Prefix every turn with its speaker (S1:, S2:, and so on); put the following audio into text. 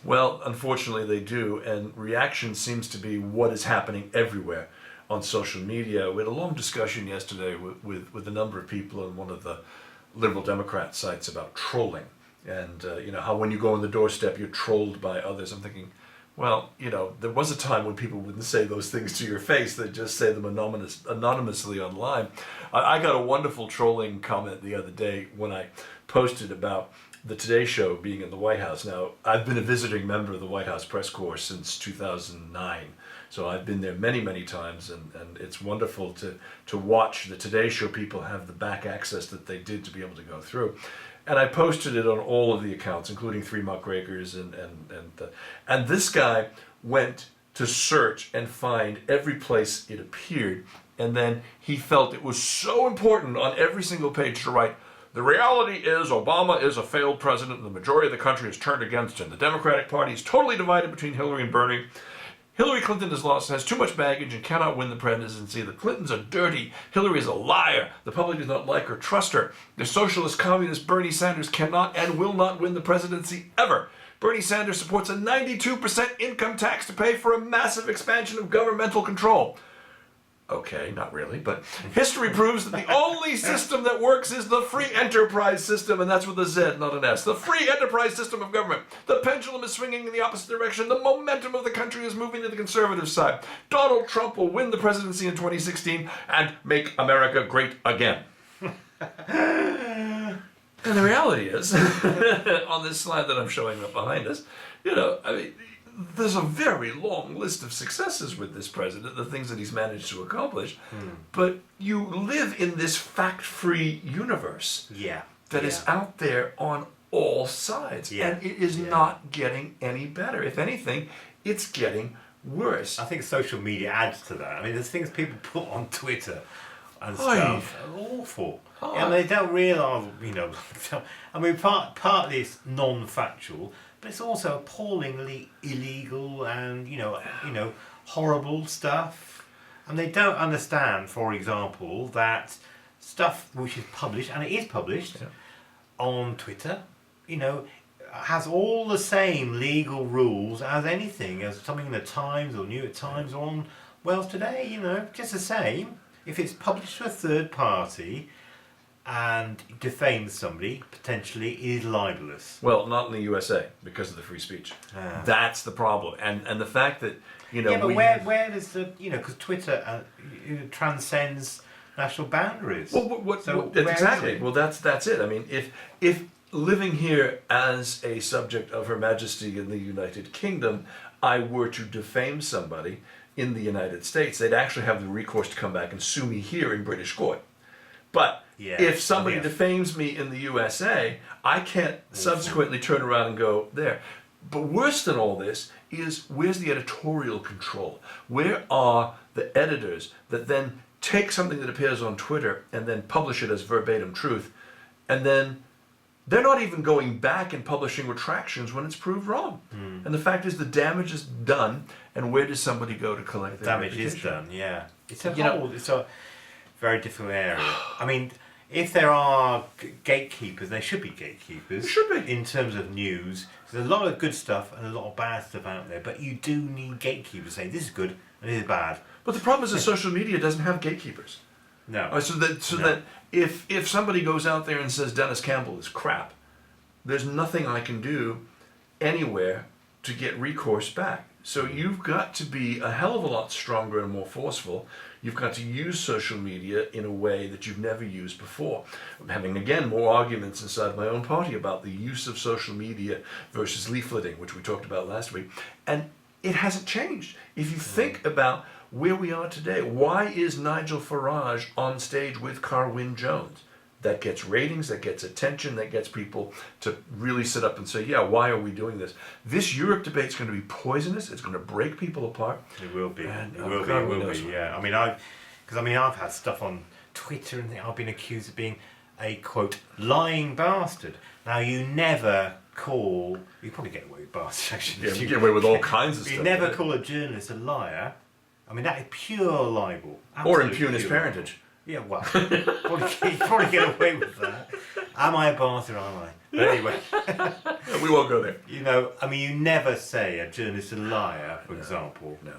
S1: Well, unfortunately they do, and reaction seems to be what is happening everywhere on social media. We had a long discussion yesterday with a number of people on one of the liberal Democrat sites about trolling, and how when you go on the doorstep you're trolled by others. I'm thinking, well, there was a time when people wouldn't say those things to your face. They'd just say them anonymously online. I got a wonderful trolling comment the other day when I posted about the Today Show being in the White House. Now, I've been a visiting member of the White House press corps since 2009. So I've been there many, many times, and it's wonderful to watch the Today Show people have the back access that they did to be able to go through. And I posted it on all of the accounts, including Three Muckrakers, and this guy went to search and find every place it appeared, and then he felt it was so important on every single page to write, "The reality is Obama is a failed president, and the majority of the country is turned against him. The Democratic Party is totally divided between Hillary and Bernie. Hillary Clinton has too much baggage and cannot win the presidency. The Clintons are dirty. Hillary is a liar. The public does not like or trust her. The socialist communist Bernie Sanders cannot and will not win the presidency ever. Bernie Sanders supports a 92% income tax to pay for a massive expansion of governmental control." Okay, not really, but history proves that the only system that works is the free enterprise system, and that's with a Z, not an S. The free enterprise system of government. The pendulum is swinging in the opposite direction. The momentum of the country is moving to the conservative side. Donald Trump will win the presidency in 2016 and make America great again. And the reality is, on this slide that I'm showing up behind us, there's a very long list of successes with this president, the things that he's managed to accomplish, but you live in this fact-free universe that is out there on all sides, and it is not getting any better. If anything, it's getting worse.
S2: I think social media adds to that. I mean, there's things people put on Twitter and stuff are awful. And they don't realise, I mean, partly it's non-factual, but it's also appallingly illegal and horrible stuff, and they don't understand, for example, that stuff which is published, and it is published on Twitter, has all the same legal rules as anything, as something in the Times or New York Times or on Wales Today, just the same. If it's published to a third party and defames somebody, potentially is libelous.
S1: Well, not in the USA because of the free speech. That's the problem, and the fact that
S2: but where does the because Twitter transcends national boundaries.
S1: Well, exactly. Well, that's it. I mean, if living here as a subject of Her Majesty in the United Kingdom, I were to defame somebody in the United States, they'd actually have the recourse to come back and sue me here in British court. But if somebody defames me in the USA, I can't subsequently turn around and go there. But worse than all this is, where's the editorial control? Where are the editors that then take something that appears on Twitter and then publish it as verbatim truth, and then they're not even going back and publishing retractions when it's proved wrong. And the fact is, the damage is done, and where does somebody go to collect their
S2: damage is done, It's a very difficult area. I mean, if there are gatekeepers, there should be gatekeepers.
S1: There should be.
S2: In terms of news. There's a lot of good stuff and a lot of bad stuff out there, but you do need gatekeepers saying this is good and this is bad.
S1: But the problem is that social media doesn't have gatekeepers.
S2: No.
S1: That if somebody goes out there and says Dennis Campbell is crap, there's nothing I can do anywhere to get recourse back. So you've got to be a hell of a lot stronger and more forceful. You've got to use social media in a way that you've never used before. I'm having, again, more arguments inside my own party about the use of social media versus leafleting, which we talked about last week. And it hasn't changed. If you think about where we are today, why is Nigel Farage on stage with Carwyn Jones? That gets ratings, that gets attention, that gets people to really sit up and say, yeah, why are we doing this? This Europe debate's going to be poisonous. It's going to break people apart.
S2: It will be.
S1: And,
S2: it will be. Yeah. I've had stuff on Twitter and I've been accused of being a, quote, lying bastard. Now, you never call... You probably get away with bastard, actually.
S1: Yeah, you get away with all kinds of stuff.
S2: You never call a journalist a liar. I mean, that is pure libel.
S1: Or impugned parentage.
S2: Yeah, well, you probably get away with that. Am I a bastard? Am I? But anyway,
S1: We won't go there.
S2: I mean, you never say a journalist a liar, for example.
S1: No.